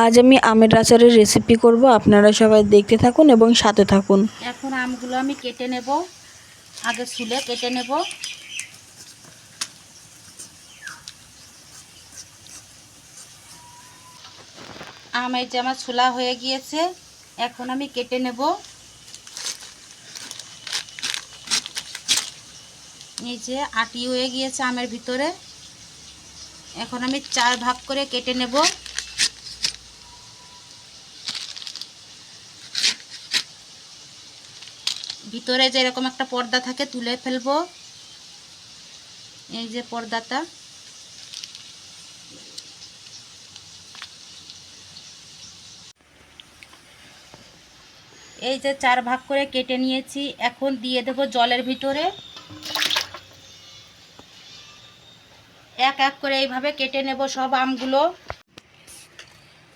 আজ আমি আমের আচারের রেসিপি করব। আপনারা সবাই দেখতে থাকুন এবং সাথে থাকুন। এখন আমগুলো আমি কেটে নেব, আগে ছুলে কেটে নেব। আম এই যে আমার ছোলা হয়ে গিয়েছে, এখন আমি কেটে নেব। এই যে আটি হয়ে গিয়েছে আমের ভিতরে, এখন আমি 4 ভাগ করে কেটে নেব। ভিতরে যে এরকম একটা পর্দা থাকে তুলে ফেলবো, এই যে পর্দাটা। এই যে 4 ভাগ করে কেটে নিয়েছি, এখন দিয়ে দেব জলের ভিতরে। এক এক করে এইভাবে কেটে নেব সব আমগুলো।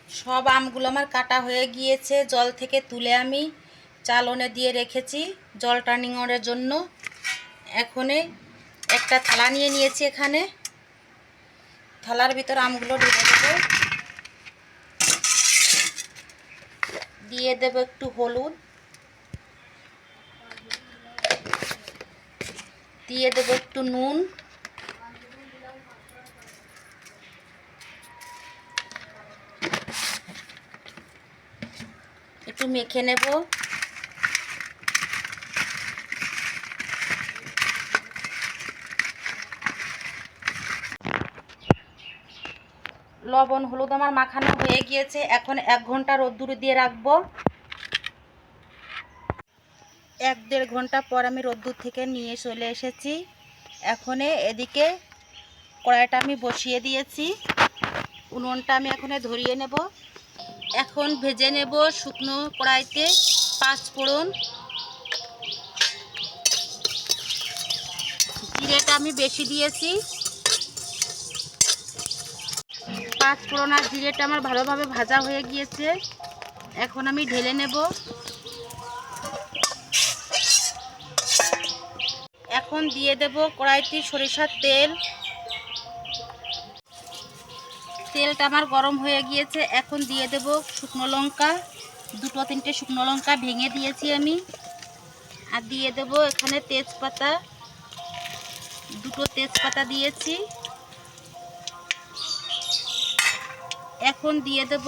সব আমগুলো আমার কাটা হয়ে গিয়েছে, জল থেকে তুলে আমি চালনে দিয়ে রেখেছি জলটা নিংড়ানোর জন্য। এখন একটা থালা নিয়ে নিয়েছি, এখানে থালার ভিতর আমগুলো ঢেলে দেবো। দিয়ে দেব একটু হলুদ, দিয়ে দেব একটু নুন, একটু মেখে নেব। লবণ হলুদ আমার মাখানো হয়ে গিয়েছে, এখন 1 ঘন্টা রোদ্দুরে দিয়ে রাখবো। 1-1.5 ঘন্টা পর আমি রোদ্দুর থেকে নিয়ে চলে এসেছি। এখন এদিকে কড়াইটা আমি বসিয়ে দিয়েছি, উনুনটা আমি এখন ধরিয়ে নেব। এখন ভেজে নেব শুকনো কড়াইতে 5 ফোড়ন। জিরেটা আমি বেশি দিয়েছি। 5 ফোড়ন আর জিরেটা আমার ভালোভাবে ভাজা হয়ে গিয়েছে, এখন আমি ঢেলে নেব। এখন দিয়ে দেব কড়াইতে সরিষার তেল। তেলটা আমার গরম হয়ে গিয়েছে, এখন দিয়ে দেব শুকনো লঙ্কা। 2-3টে শুকনো লঙ্কা ভেঙে দিয়েছি আমি। আর দিয়ে দেব এখানে তেজপাতা, 2টো তেজপাতা দিয়েছি। এখন দিয়ে দেব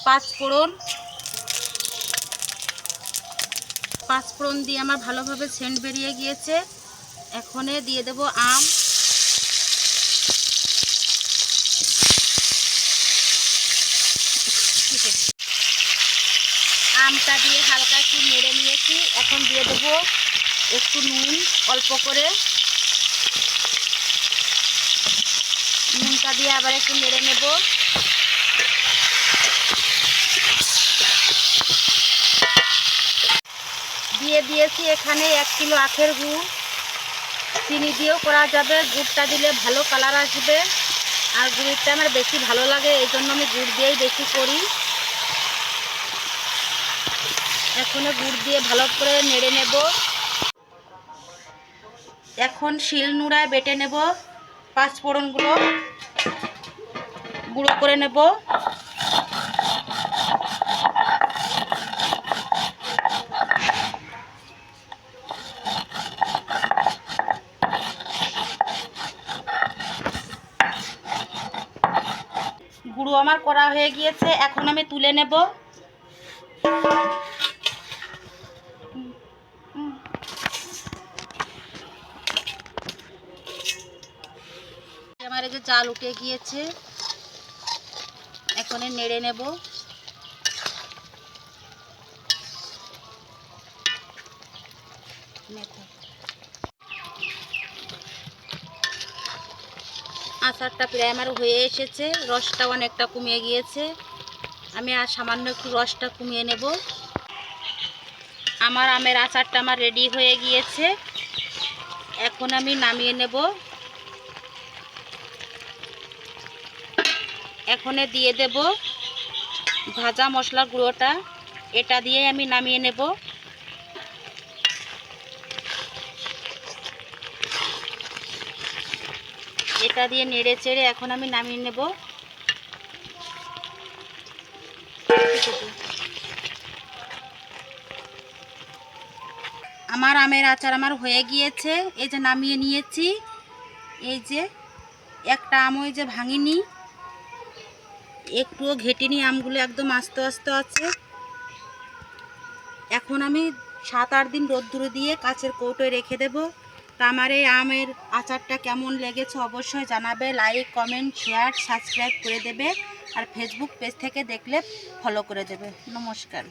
5 ফোড়ন। 5 ফোড়ন দিয়ে আমার ভালোভাবে সেন্ট বেরিয়ে গিয়েছে, এখন দিয়ে দেব আম। আমটা দিয়ে হালকা একটু নেড়ে নিয়েছি, এখন দিয়ে দেব একটু নুন অল্প করে। নুনটা দিয়ে আবার একটু নেড়ে নেব। দিয়ে দিয়েছি এখানে 1 কিলো আখের গুড়। চিনি দিয়েও করা যাবে, গুড়টা দিলে ভালো কালার আসবে, আর গুড়টা আমার বেশি ভালো লাগে, এই জন্য আমি গুড় দিয়েই বেশি করি। এখন গুড় দিয়ে ভালো করে নেড়ে নেব। এখন শিলনোড়ায় বেটে নেব 5 ফোড়নগুলো, গুঁড়ো করে নেব। গুঁড়ো আমার করা হয়ে গিয়েছে, এখন আমি তুলে নেব। আমার এই যে জাল উঠে গিয়েছে, এখন নেড়ে নেব। আচারটা প্রায় আমার হয়ে এসেছে, রসটা অনেকটা কমিয়ে গিয়েছে, আমি আর সামান্য একটু রসটা কমিয়ে নেব। আমার আমের আচারটা আমার রেডি হয়ে গিয়েছে, এখন আমি নামিয়ে নেব। এখন দিয়ে দেব ভাজা মশলা গুঁড়োটা, এটা দিয়ে আমি নামিয়ে নেব। এটা দিয়ে নেড়ে চেড়ে এখন আমি নামিয়ে নেব। রেখে দিই। আমার আমের আচার আমার হয়ে গিয়েছে। এই যে নামিয়ে নিয়েছি। এই যে একটা আমও এই যে ভাঙিনি, একটুও ঘেটিনি, আমগুলো একদম আস্তে আস্তে আছে। এখন আমি 7-8 দিন রোদ্দুরে দিয়ে কাচের কৌটোয় রেখে দেব। তা আমার এই আমের আচারটা কেমন লেগেছে অবশ্যই জানাবে। লাইক, কমেন্ট, শেয়ার, সাবস্ক্রাইব করে দেবে। আর ফেসবুক পেজ থেকে দেখলে ফলো করে দেবে। নমস্কার।